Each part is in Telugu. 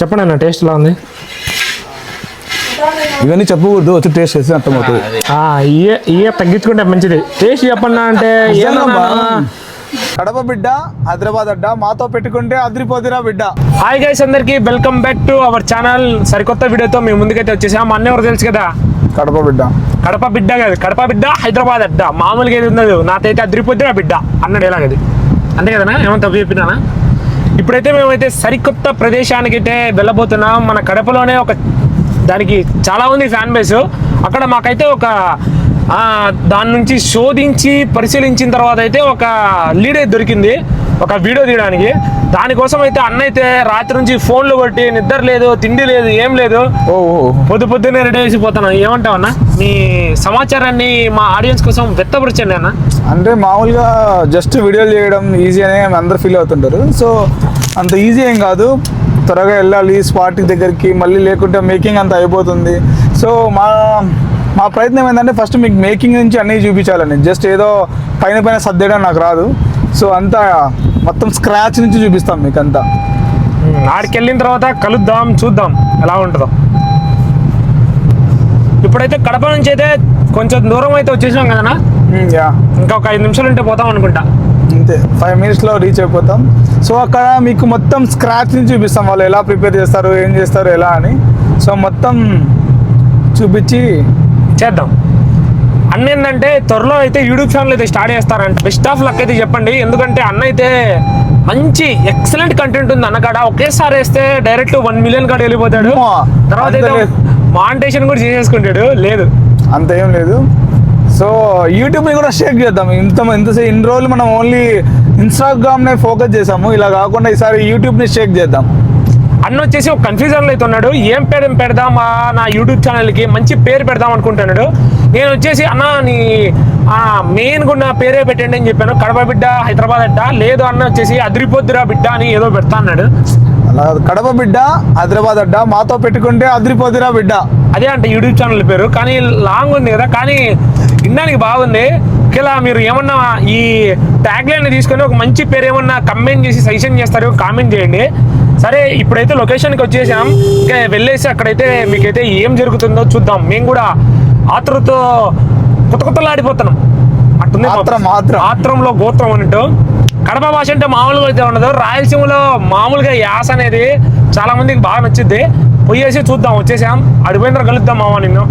చెప్పండి అన్న, టేస్ట్ ఎలా ఉంది? ఇవన్నీ చెప్పకూడదు, వచ్చి టేస్ట్ చేసి అర్థమవుతుంది. ఇవే తగ్గించుకుంటే మంచిది. టేస్ట్ చెప్పన్నా అంటే కడప బిడ్డ, హైదరాబాద్ అడ్డ, మాతో పెట్టుకుంటే అదిరిపోతురా బిడ్డ. హాయ్ గైస్, అందరికి welcome back to our channel. సరికొత్త వీడియోతో మేము ముందుకైతే వచ్చేసాం. అన్న ఎవరు తెలుసు కదా, కడప బిడ్డ. కడప బిడ్డ కాదు, కడప బిడ్డ హైదరాబాద్ అడ్డ. మామూలుగా ఏది ఉన్నది, నాకైతే అదిరిపోతురా బిడ్డ అన్నాడు. ఎలాగది అంతే కదనా? ఏమన్నా తప్పు చెప్పినానా? ఇప్పుడైతే మేమైతే సరికొత్త ప్రదేశానికి అయితే వెళ్ళబోతున్నాం. మన కడపలోనే ఒక దానికి చాలా ఉంది ఫ్యాన్ బేస్. అక్కడ మాకైతే ఒక దాని నుంచి శోధించి పరిశీలించిన తర్వాత అయితే ఒక లీడ్ అయితే దొరికింది, ఒక వీడియో తీయడానికి. దానికోసం అయితే అన్న అయితే రాత్రి నుంచి ఫోన్లు కొట్టి, నిద్ర లేదు, తిండి లేదు, ఏం లేదు, పొద్దున్నే రెడీ వేసిపోతున్నాను. ఏమంటావు అన్న, మీ సమాచారాన్ని మా ఆడియన్స్ కోసం వ్యక్తపరచండి అన్న. అంటే మామూలుగా జస్ట్ వీడియోలు చేయడం ఈజీ అనే అందరు ఫీల్ అవుతుంటారు. సో అంత ఈజీ ఏం కాదు, త్వరగా వెళ్ళాలి స్పాట్ దగ్గరికి, మళ్ళీ లేకుంటే మేకింగ్ అంతా అయిపోతుంది. సో మా ప్రయత్నం ఏంటంటే ఫస్ట్ మీకు మేకింగ్ నుంచి అన్నీ చూపించాలని. జస్ట్ ఏదో పైన సర్దేయడం నాకు రాదు. సో అంతా మొత్తం స్క్రాచ్ నుంచి చూపిస్తాం మీకు అంతా. ఆడికి వెళ్ళిన తర్వాత కలుద్దాం, చూద్దాం ఎలా ఉంటుందో. ఇప్పుడైతే కడప నుంచి అయితే కొంచెం దూరం అయితే వచ్చేసాం కదనా. ఇంకా ఒక 5 నిమిషాలు ఉంటే పోతాం అనుకుంటా. అంతే, 5 మినిట్స్లో రీచ్ అయిపోతాం. సో అక్కడ మీకు మొత్తం స్క్రాచ్ నుంచి చూపిస్తాం, వాళ్ళు ఎలా ప్రిపేర్ చేస్తారు, ఏం చేస్తారు, ఎలా అని. సో మొత్తం చూపించి చేద్దాం. అన్న ఏంటంటే త్వరలో అయితే యూట్యూబ్ ఛానల్ అయితే స్టార్ట్ చేస్తారంట. బెస్ట్ ఆఫ్ లక్ అయితే చెప్పండి, ఎందుకంటే అన్న అయితే మంచి ఎక్సలెంట్ కంటెంట్ ఉంది అన్నకాడ. ఒకేసారి వేస్తే డైరెక్ట్ 1 మిలియన్ కాడ వెళ్ళిపోతాడు. తర్వాత అయితే మానిటైజేషన్ కూడా చేసేసుకుంటాడు. లేదు అంత ఏం లేదు. సో యూట్యూబ్ని కూడా షేక్ చేద్దాం. ఇంతసేపు ఇన్ని రోజులు మనం ఓన్లీ ఇన్స్టాగ్రామ్నే ఫోకస్ చేసాము, ఇలా కాకుండా ఈసారి యూట్యూబ్ని షేక్ చేద్దాం. అన్న వచ్చేసి ఒక కన్ఫ్యూజన్లో అయితే ఉన్నాడు. ఏం పేరు పెడదామా నా యూట్యూబ్ ఛానల్కి, మంచి పేరు పెడదాం అనుకుంటున్నాడు. నేను వచ్చేసి అన్న నీ మెయిన్ కూడా పేరే పెట్టండి అని చెప్పాను, కడప బిడ్డ హైదరాబాద్ అడ్డ. లేదు అన్న వచ్చేసి అదిరిపోద్దురా బిడ్డ అని ఏదో పెడతా అన్నాడు. అలా కడప బిడ్డ, హైదరాబాద్ అడ్డ, మాతో పెట్టుకుంటే అదిరిపోద్దురా బిడ్డ, అదే అంటే యూట్యూబ్ ఛానల్ పేరు. కానీ లాంగ్ ఉంది కదా, కానీ వినడానికి బాగుంది. ఇలా మీరు ఏమన్నా ఈ ట్యాగ్ లైన్ తీసుకొని ఒక మంచి పేరు ఏమన్నా కమెంట్ చేసి సజెషన్ చేస్తారు, కామెంట్ చేయండి. సరే, ఇప్పుడైతే లొకేషన్కి వచ్చేసాం. ఇంకా వెళ్ళేసి అక్కడైతే మీకైతే ఏం జరుగుతుందో చూద్దాం. మేము కూడా ఆత్రంతో కొత్తలాడిపోతున్నాం. అట్టుంది ఆత్రంలో గోత్రం అన్నట్టు. కడప భాష అంటే మామూలుగా అయితే ఉండదు. రాయలసీమలో మామూలుగా యాస అనేది చాలా మందికి బాగా నచ్చుద్ది. పోయేసి చూద్దాం. వచ్చేసాం, అడిపోయిన కలుద్దాం మామ నిన్ను.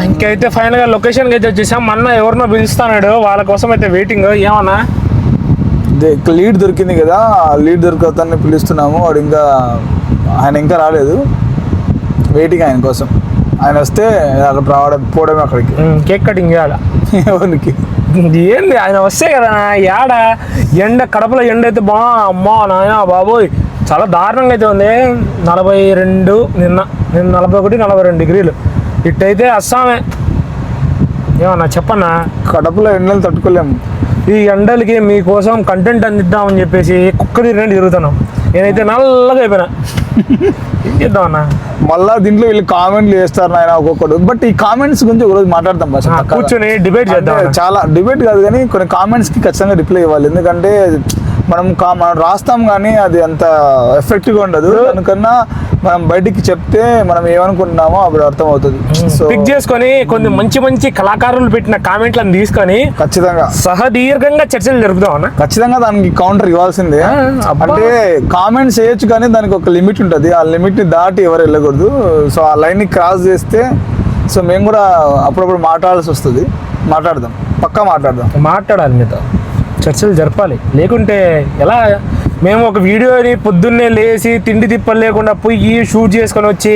ఇంకైతే ఫైనల్ గా లొకేషన్కి అయితే వచ్చేసాం. అన్న ఎవరినో పిలుస్తున్నాడు, వాళ్ళ కోసం అయితే వెయిటింగ్. ఏమన్నా లీడ్ దొరికింది కదా, లీడ్ దొరికితే పిలుస్తున్నాము. వాడు ఆయన ఇంకా రాలేదు, వెయిటింగ్ ఆయన కోసం. ఆయన వస్తే పోవడమే అక్కడికి. కేక్ కటింగ్ చేయాలి. ఎవరికి ఏంది, ఆయన వస్తే కదా. యాడ ఎండ, కడపలో ఎండ అయితే అమ్మా నాయన బాబోయ్ చాలా దారుణంగా అయితే ఉంది. 42, నిన్న 41, 42 డిగ్రీలు. ఇట్టయితే అస్సామే. ఏమన్నా చెప్పన్నా, కడపలో ఎండలు తట్టుకోలేము. ఈ ఎండలకి మీకోసం కంటెంట్ అందిద్దామని చెప్పేసి కుక్క తిరిగినట్టు తిరుగుతున్నాం. నేనైతే నల్లగా అయిపోయినా. ఏం చేద్దాం అన్న, మళ్ళా దీంట్లో వీళ్ళు కామెంట్లు చేస్తారు ఆయన ఒక్కొక్కడు. బట్ ఈ కామెంట్స్ గురించి ఒకరోజు మాట్లాడతాం, కూర్చొని డిబేట్ చేద్దాం. చాలా డిబేట్ కాదు కానీ కొన్ని కామెంట్స్కి ఖచ్చితంగా రిప్లై ఇవ్వాలి. ఎందుకంటే మనం రాస్తాం కానీ అది అంత ఎఫెక్టివ్గా ఉండదు. దానికన్నా మనం బయటికి చెప్తే మనం ఏమనుకుంటున్నామో అప్పుడు అర్థమవుతుంది. సో పిక్ చేసుకొని కొన్ని మంచి కళాకారులు పెట్టిన కామెంట్లను తీసుకొని ఖచ్చితంగా సహదీర్ఘంగా చర్చలు జరుపుదాం అన్న. ఖచ్చితంగా దానికి కౌంటర్ ఇవ్వాల్సిందే. అంటే కామెంట్స్ చేయొచ్చు కానీ దానికి ఒక లిమిట్ ఉంటుంది. ఆ లిమిట్ని దాటి ఎవరు వెళ్ళకూడదు. సో ఆ లైన్ని క్రాస్ చేస్తే సో మేము కూడా అప్పుడప్పుడు మాట్లాడాల్సి వస్తుంది. పక్కా మాట్లాడాలి, మీతో చర్చలు జరపాలి. లేకుంటే ఎలా? మేము ఒక వీడియోని పొద్దున్నే లేచి తిండి తిప్పలు లేకుండా పోయి షూట్ చేసుకొని వచ్చి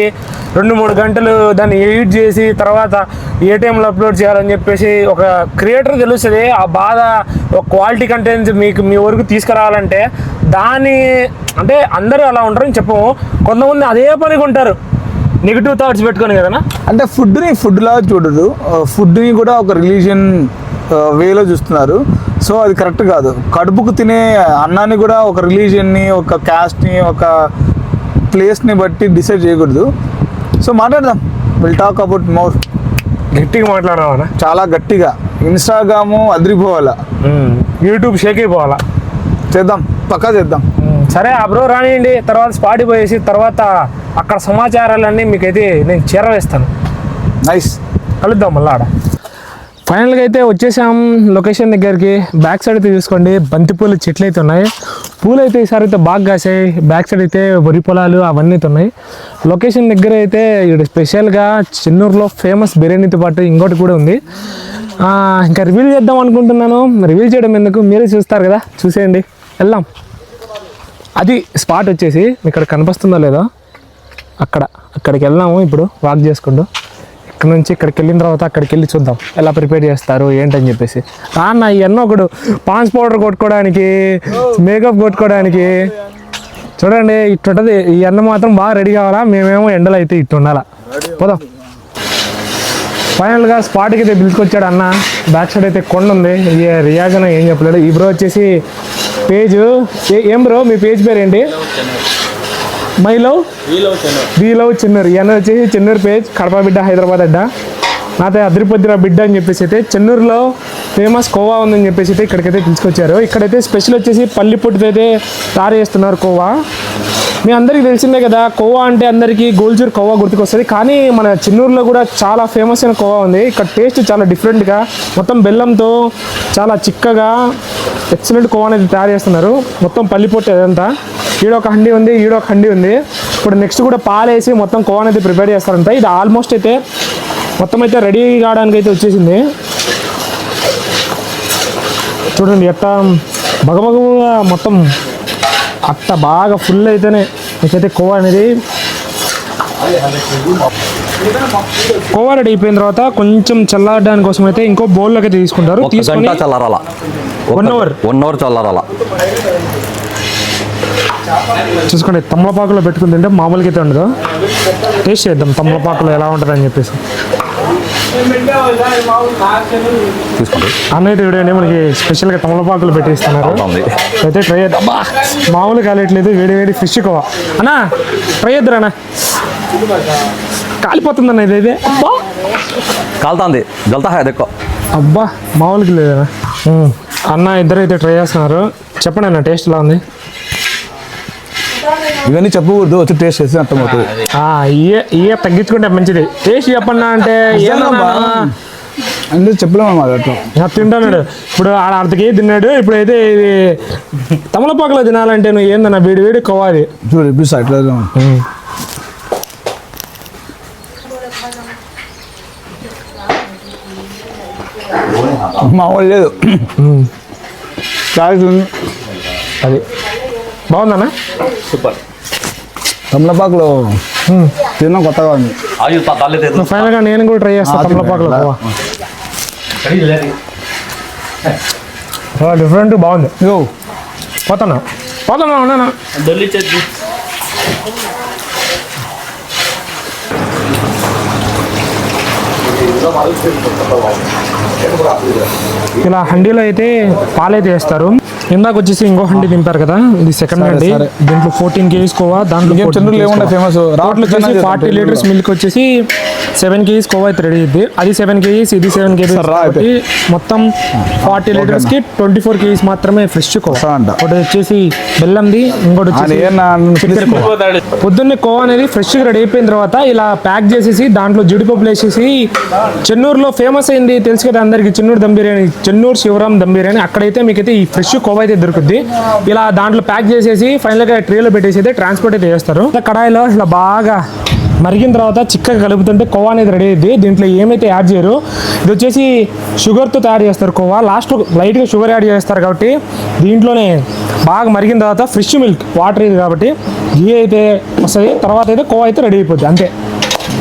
2-3 గంటలు దాన్ని ఎడిట్ చేసి తర్వాత ఏ టైంలో అప్లోడ్ చేయాలని చెప్పేసి ఒక క్రియేటర్ తెలుస్తుంది ఆ బాధ. ఒక క్వాలిటీ కంటెంట్ మీ వరకు తీసుకురావాలంటే దాన్ని అంటే అందరూ అలా ఉంటారని చెప్పము. కొంతమంది అదే పనికి ఉంటారు, నెగిటివ్ థాట్స్ పెట్టుకొని కదనా. అంటే ఫుడ్లా చూడదు, ఫుడ్ని కూడా ఒక రిలీజియన్ వేలో చూస్తున్నారు. సో అది కరెక్ట్ కాదు. కడుపుకు తినే అన్నాన్ని కూడా ఒక రిలీజియన్ని, ఒక క్యాస్ట్ని, ఒక ప్లేస్ని బట్టి డిసైడ్ చేయకూడదు. సో మాట్లాడదాం, విల్ టాక్ అబౌట్ మోర్. గట్టిగా మాట్లాడాలన్నా, చాలా గట్టిగా. ఇన్స్టాగ్రాము అదిరిపోవాలా, యూట్యూబ్ షేక్ అయిపోవాలా. చేద్దాం, పక్కా చేద్దాం. సరే ఆ బ్రో రానియండి, తర్వాత స్పాట్కి పోయేసి తర్వాత అక్కడ సమాచారాలన్నీ మీకైతే నేను చేరవేస్తాను. నైస్, కలుద్దాం మళ్ళీ ఆడ. ఫైనల్గా అయితే వచ్చేసాం లొకేషన్ దగ్గరికి. బ్యాక్ సైడ్ అయితే చూసుకోండి, బంతిపూలు చెట్లు అయితే ఉన్నాయి. పూలు అయితే ఈసారి అయితే బాగా కాసాయి. బ్యాక్ సైడ్ అయితే వరి పొలాలు అవన్నీ అయితే ఉన్నాయి. లొకేషన్ దగ్గర అయితే ఇక్కడ స్పెషల్గా చెన్నూరులో ఫేమస్ బిర్యానీతో పాటు ఇంకోటి కూడా ఉంది. ఇంకా రివీల్ చేద్దాం అనుకుంటున్నాను. రివీల్ చేయడం ఎందుకు, మీరే చూస్తారు కదా, చూసేయండి, వెళ్దాం. అది స్పాట్ వచ్చేసి ఇక్కడ కనిపిస్తుందో లేదో, అక్కడికి వెళ్దాము ఇప్పుడు వాక్ చేసుకుంటూ. ఇక్కడ నుంచి ఇక్కడికి వెళ్ళిన తర్వాత అక్కడికి వెళ్ళి చూద్దాం ఎలా ప్రిపేర్ చేస్తారు ఏంటని చెప్పేసి. అన్న ఇవన్నీ ఒకడు పాన్స్ పౌడర్ కొట్టుకోవడానికి, మేకప్ కొట్టుకోవడానికి చూడండి ఇట్టుంటుంది. ఈ అన్న మాత్రం బాగా రెడీ కావాలా, మేమేమో ఎండలో అయితే ఇట్టు ఉండాలా. పోదాం. ఫైనల్గా స్పాట్కి అయితే పిలుచుకొచ్చాడు అన్న. బ్యాక్ సైడ్ అయితే కొండ ఉంది. రియాజ్ అని ఏం చెప్పలేడు. ఈ బ్రో వచ్చేసి పేజ్ ఏం బ్రో మీ పేజ్ పేరు ఏంటి? My love we love Chennur. ఇవన్నీ వచ్చేసి చెన్నూరు పేజ్, కడప బిడ్డ, హైదరాబాద్ అడ్డ. నాతో అదిరిపోద్దిరా బిడ్డ అని చెప్పేసి అయితే చెన్నూరులో ఫేమస్ కోవా ఉందని చెప్పేసి అయితే ఇక్కడికైతే తీసుకొచ్చారు. ఇక్కడైతే స్పెషల్ వచ్చేసి పల్లి పొట్టుతో అయితే తయారు చేస్తున్నారు కోవా. మీ అందరికీ తెలిసిందే కదా, కోవా అంటే అందరికీ గోల్చూర్ కోవా గుర్తుకొస్తుంది. కానీ మన చెన్నూరులో కూడా చాలా ఫేమస్ అయిన కోవా ఉంది. ఇక్కడ టేస్ట్ చాలా డిఫరెంట్గా, మొత్తం బెల్లంతో చాలా చిక్కగా ఎక్సలెంట్ కోవా అనేది తయారు చేస్తున్నారు. మొత్తం పల్లి పొట్టు అదంతా. ఈడొక హండీ ఉంది, ఈడొక హండీ ఉంది. ఇప్పుడు నెక్స్ట్ కూడా పాలేసి మొత్తం కోవా అనేది ప్రిపేర్ చేస్తారంట. ఇది ఆల్మోస్ట్ అయితే మొత్తం అయితే రెడీ కావడానికి అయితే వచ్చేసింది. చూడండి ఎట్టా బగబగగా మొత్తం అట్ట బాగా ఫుల్ అయితేనే మీకైతే కోవా అనేది. కోవా రెడీ అయిపోయిన తర్వాత కొంచెం చల్లారడానికి కోసం అయితే ఇంకో బౌల్లోకి అయితే తీసుకుంటారు. తీసుకొని 1 అవర్ చల్లారాల. చూసుకోండి, తమలపాకులో పెట్టుకుని తింటే మామూలుగా అయితే ఉండదు. టేస్ట్ చేద్దాం తమలపాకులో ఎలా ఉంటుంది అని చెప్పేసి. అన్న అయితే వీడియో మనకి స్పెషల్గా తమలపాకులు పెట్టిస్తున్నారు. అయితే ట్రై చేద్దాం. మామూలు కాలేట్లేదు, వేడి వేడి ఫిష్ కోవా. అన్నా ట్రై చేద్దరు అన్న, కాలిపోతుంది అన్న. ఇది కాలుతుంది, జల్తా ఎక్కువ. అబ్బా మామూలుగా లేదన్నా. అన్న ఇద్దరు అయితే ట్రై చేస్తున్నారు. చెప్పండి అన్న టేస్ట్ ఎలా ఉంది? ఇవన్నీ చెప్పకూడదు, వచ్చి టేస్ట్ చేసి అర్థమవుతుంది. ఇవే తగ్గించుకుంటే మంచిది. టేస్ట్ చెప్పన్నా అంటే అంటే చెప్పలేము అన్నమాట. అట్లా తింటాడు. ఇప్పుడు ఆడ అర్ధకి తిన్నాడు. ఇప్పుడైతే ఇది తమలపాకులో తినాలంటే నువ్వు ఏందన్నా వేడి వేడి కోవాలి. చూడు ఇప్పుడు అట్లా మామూలు లేదు. అది బాగుందన్నా, సూపర్. తమలపాకులో తిన్నాం, కొత్తగా ఉంది. ఫైనల్గా నేను కూడా ట్రై చేస్తాను తమలపాకులో కోవా. డిఫరెంట్ బాగుంది. పోతానా ఉన్నానా ఇలా హండీలో అయితే పాలైతే వేస్తారు. ఇందాక వచ్చేసి ఇంకో హండీ దింపారు కదా, ఇది సెకండ్ హండీ. దీంట్లో 14 kgs కోవా, దాంట్లో ఫేమస్ 40 లీటర్స్ మిల్క్ వచ్చేసి 7 kgs కోవా అయితే రెడీ అయింది. అది 7 kgs, ఇది 7 kgs. మొత్తం 40 లీటర్స్కి 24 kgs మాత్రమే ఫ్రెష్ కోవా. ఒకటి వచ్చేసి బెల్లంది, ఇంకోటి వచ్చేసి పొద్దున్నే కోవా అనేది ఫ్రెష్గా రెడీ అయిపోయిన తర్వాత ఇలా ప్యాక్ చేసేసి దాంట్లో జీడిపప్పులు వేసేసి, చెన్నూరులో ఫేమస్ అయింది తెలుసు కదా అందరికి, చెన్నూరు దమ్ బిర్యానీ, చెన్నూరు శివరాం దమ్ బిర్యానీ. అక్కడైతే మీకైతే ఈ ఫ్రెష్ కోవా అయితే దొరుకుద్ది. ఇలా దాంట్లో ప్యాక్ చేసేసి ఫైనల్గా ట్రేలో పెట్టేసి అయితే ట్రాన్స్పోర్ట్ అయితే చేస్తారు. కడాయిలో ఇలా బాగా మరిగిన తర్వాత చిక్కగా కలుపుతుంటే కోవా అనేది రెడీ అయింది. దీంట్లో ఏమైతే యాడ్ చేయరు. ఇది వచ్చేసి షుగర్తో తయారు చేస్తారు కోవా. లాస్ట్ లైట్గా షుగర్ యాడ్ చేస్తారు కాబట్టి దీంట్లోనే బాగా మరిగిన తర్వాత ఫ్రెష్ మిల్క్, వాటర్ ఇది కాబట్టి ఘీ అయితే వస్తుంది. తర్వాత అయితే కోవా అయితే రెడీ అయిపోద్ది అంతే.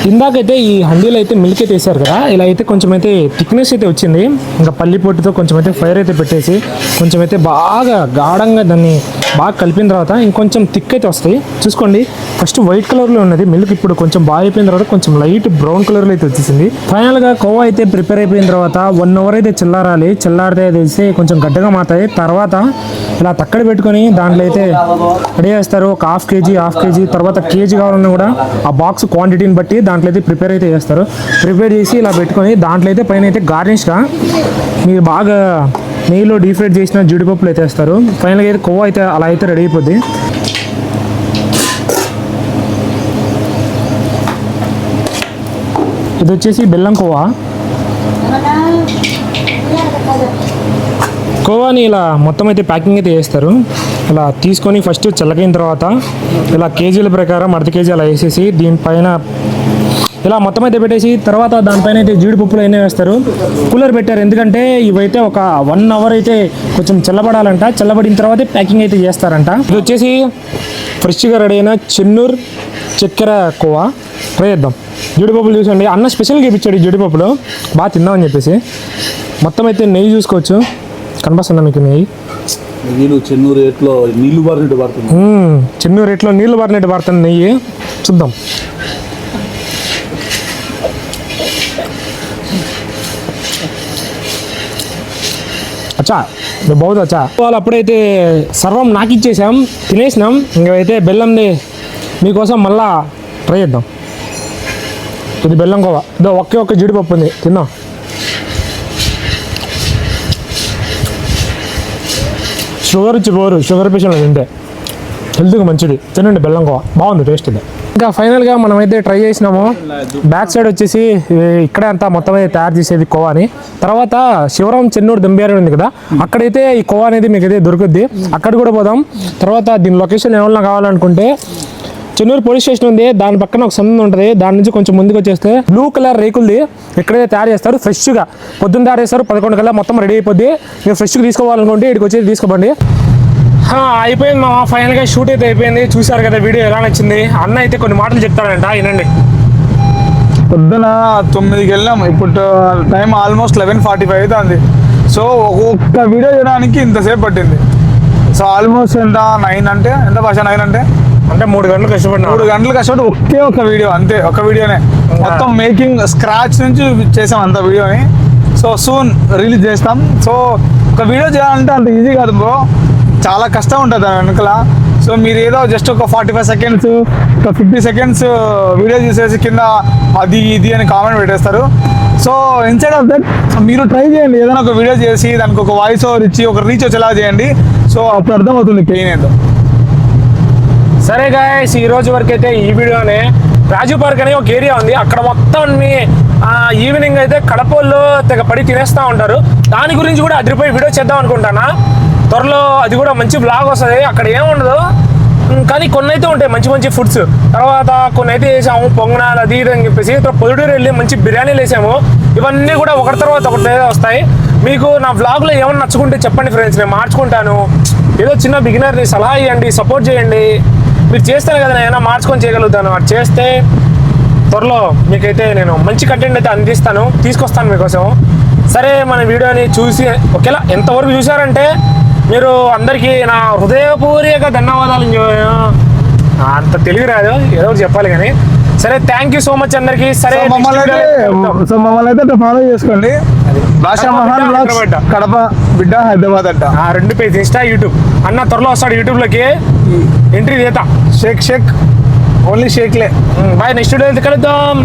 ఇందాకైతే ఈ హండీలో అయితే మిల్క్ అయితే వేసారు కదా, ఇలా అయితే కొంచెం అయితే థిక్నెస్ అయితే వచ్చింది. ఇంకా పల్లి పొట్టుతో కొంచెం అయితే ఫైర్ అయితే పెట్టేసి కొంచెం అయితే బాగా గాఢంగా దాన్ని బాగా కలిపిన తర్వాత ఇంకొంచెం థిక్ అయితే వస్తాయి. చూసుకోండి, ఫస్ట్ వైట్ కలర్లో ఉన్నది మిల్క్, ఇప్పుడు కొంచెం బాగా అయిపోయిన తర్వాత కొంచెం లైట్ బ్రౌన్ కలర్లో అయితే వచ్చేసింది. ఫైనల్గా కోవా అయితే ప్రిపేర్ అయిపోయిన తర్వాత 1 అవర్ అయితే చల్లారాలి. చల్లారితే తెలిసి కొంచెం గడ్డగా మాతాయి. తర్వాత ఇలా తక్కడ పెట్టుకొని దాంట్లో అయితే రెడీ చేస్తారు. ఒక హాఫ్ కేజీ తర్వాత కేజీ కావాలన్నా కూడా ఆ బాక్స్ క్వాంటిటీని బట్టి దాంట్లో అయితే ప్రిపేర్ అయితే చేస్తారు. ప్రిపేర్ చేసి ఇలా పెట్టుకొని దాంట్లో అయితే పైన అయితే గార్నిష్గా మీరు బాగా నెయ్యిలో డీప్ ఫ్రై చేసిన జీడిపప్పులు అయితే వేస్తారు. ఫైనల్గా అయితే కోవా అయితే అలా అయితే రెడీ అయిపోద్ది. ఇది వచ్చేసి బెల్లం కోవా. కోవాని ఇలా మొత్తం అయితే ప్యాకింగ్ అయితే చేస్తారు. ఇలా తీసుకొని ఫస్ట్ చల్లగైన తర్వాత ఇలా కేజీల ప్రకారం అర్ధ కేజీ అలా వేసేసి దీనిపైన ఇలా మొత్తం అయితే పెట్టేసి తర్వాత దానిపైన అయితే జీడిపప్పులు అయినా వేస్తారు. కూలర్ పెట్టారు ఎందుకంటే ఇవైతే ఒక 1 అవర్ అయితే కొంచెం చల్లబడాలంట. చల్లబడిన తర్వాత ప్యాకింగ్ అయితే చేస్తారంట. ఇది వచ్చేసి ఫ్రెష్గా రెడీ అయిన చెన్నూరు చక్కెర కోవా. ట్రై చేద్దాం. జీడిపప్పులు చూసండి, అన్న స్పెషల్గా ఇప్పించాడు ఈ జీడిపప్పులు, బాగా తిందామని చెప్పేసి. మొత్తం అయితే నెయ్యి చూసుకోవచ్చు, కనిపిస్తుందా మీకు నెయ్యి? చెన్నూరు రేట్లో నీళ్లు బారినట్టు పడుతుంది. చెన్నూరు రేట్లో నీళ్లు బారినట్టు పడుతుంది నెయ్యి. చూద్దాం. అచ్చా బాగుంది అచ్చా. వాళ్ళు అప్పుడైతే సర్వం నాకు ఇచ్చేసాం, తినేసినాం. ఇంకైతే బెల్లంది మీకోసం మళ్ళా ట్రై చేద్దాం. ఇది బెల్లం కోవా. ఇదో ఒక్క జీడిపప్పు ఉంది, తిందాం. షుగర్ ఇచ్చి పోరు, షుగర్ పేషెంట్ తింటే హెల్త్కి మంచిది. తినండి బెల్లం కోవా, బాగుంది టేస్ట్ ఇది. ఇంకా ఫైనల్గా మనమైతే ట్రై చేసినాము. బ్యాక్ సైడ్ వచ్చేసి ఇక్కడే అంతా మొత్తం అయితే తయారు చేసేది కోవా అని. తర్వాత శివరాం చెన్నూరు దంబియారి ఉంది కదా, అక్కడైతే ఈ కోవా అనేది మీకు అయితే దొరుకుద్ది. అక్కడ కూడా పోదాం. తర్వాత దీని లొకేషన్ ఏమన్నా కావాలనుకుంటే చెన్నూరు పోలీస్ స్టేషన్ ఉంది, దాని పక్కన ఒక సందు ఉంటుంది. దాని నుంచి కొంచెం ముందుకు వచ్చేస్తే బ్లూ కలర్ రేకులది ఇక్కడైతే తయారు చేస్తారు. ఫ్రెష్గా పొద్దున్న తయారు చేస్తారు, 11 కల్లా మొత్తం రెడీ అయిపోద్ది. మీరు ఫ్రెష్గా తీసుకోవాలనుకుంటే ఇక్కడికి వచ్చేది తీసుకోండి. అయిపోయింది మా ఫైనల్గా షూట్ అయితే అయిపోయింది. చూసారు కదా వీడియో ఎలా నచ్చింది. అన్న అయితే కొన్ని మాటలు చెప్తాడంట, వినండి. పొద్దున 9కి వెళ్ళాం, ఇప్పుడు టైం ఆల్మోస్ట్ 11:45 అవుతుంది. సో ఒక్కొక్క వీడియో చేయడానికి ఇంతసేపు పట్టింది. సో ఆల్మోస్ట్ ఎంత 9 అంటే ఎంత భాష 9 అంటే 3 గంటలు కష్టపడినా. 3 గంటలు కష్టపడి ఒకే ఒక వీడియో, అంతే ఒక వీడియోనే మొత్తం మేకింగ్ స్క్రాచ్ నుంచి చేసాం అంత వీడియోని. సో సూన్ రిలీజ్ చేస్తాం. సో ఒక వీడియో చేయాలంటే అంత ఈజీ కాదు బ్రో, చాలా కష్టం ఉంటుంది దాని వెనకాల. సో మీరు ఏదో జస్ట్ ఒక 45 సెకండ్స్ ఒక 50 సెకండ్స్ వీడియో చూసేసి కింద అది ఇది అని కామెంట్ పెట్టేస్తారు. సో ఇన్స్టెడ్ ఆఫ్ దట్ మీరు ట్రై చేయండి, ఏదైనా ఒక వీడియో చేసి దానికి ఒక వాయిస్ ఓవర్ ఇచ్చి ఒక రీచ్ వచ్చేలా చేయండి. సో అప్పుడు అర్థమవుతుంది పెయిన్ ఏంటో. సరే గాయస్, ఈ రోజు వరకు అయితే ఈ వీడియోనే. రాజు పార్క్ అనే ఒక ఏరియా ఉంది, అక్కడ మొత్తం ఈవినింగ్ అయితే కడపల్లో తెగ పడి తినేస్తూ ఉంటారు. దాని గురించి కూడా అదిరిపోయి వీడియో చేద్దాం అనుకుంటానా. త్వరలో అది కూడా మంచి బ్లాగ్ వస్తుంది. అక్కడ ఏముండదు కానీ కొన్ని అయితే ఉంటాయి మంచి మంచి ఫుడ్స్. తర్వాత కొన్ని అయితే వేసాము పొంగనాలు అది ఇది అని చెప్పేసి. పొద్దుటూరు వెళ్ళి మంచి బిర్యానీలు వేసాము. ఇవన్నీ కూడా ఒకటి తర్వాత ఒకటి వస్తాయి. మీకు నా వ్లాగ్లో ఏమన్నా నచ్చుకుంటే చెప్పండి ఫ్రెండ్స్, నేను మార్చుకుంటాను. ఏదో చిన్న బిగినర్ని సలహా ఇవ్వండి, సపోర్ట్ చేయండి. మీరు చేస్తేనే కదా నేను ఏమైనా మార్చుకొని చేయగలుగుతాను. అది చేస్తే త్వరలో మీకైతే నేను మంచి కంటెంట్ అయితే అందిస్తాను, తీసుకొస్తాను మీకోసం. సరే, మన వీడియోని చూసి ఒకేలా ఎంతవరకు చూసారంటే మీరు అందరికీ నా హృదయపూర్వక ధన్యవాదాలు. అంత తెలుగు రాదు, ఏదో చెప్పాలి కానీ. సరే, థ్యాంక్ యూ సో మచ్ అందరికి. సరే, మమ్మల్ని అయితే ఫాలో చేసుకోండి. భాషా మహాన్ బ్లాగ్స్ కడప బిడ్డ హైదరాబాద్ అంట 2 పేజ్ ఇన్స్టా యూట్యూబ్. అన్న త్వరలో వస్తాడు యూట్యూబ్లోకి, ఎంట్రీ చేద్దాం. షేక్ ఓన్లీ షేక్లే. బాయ్, నెక్స్ట్ వీడియో కలుద్దాం.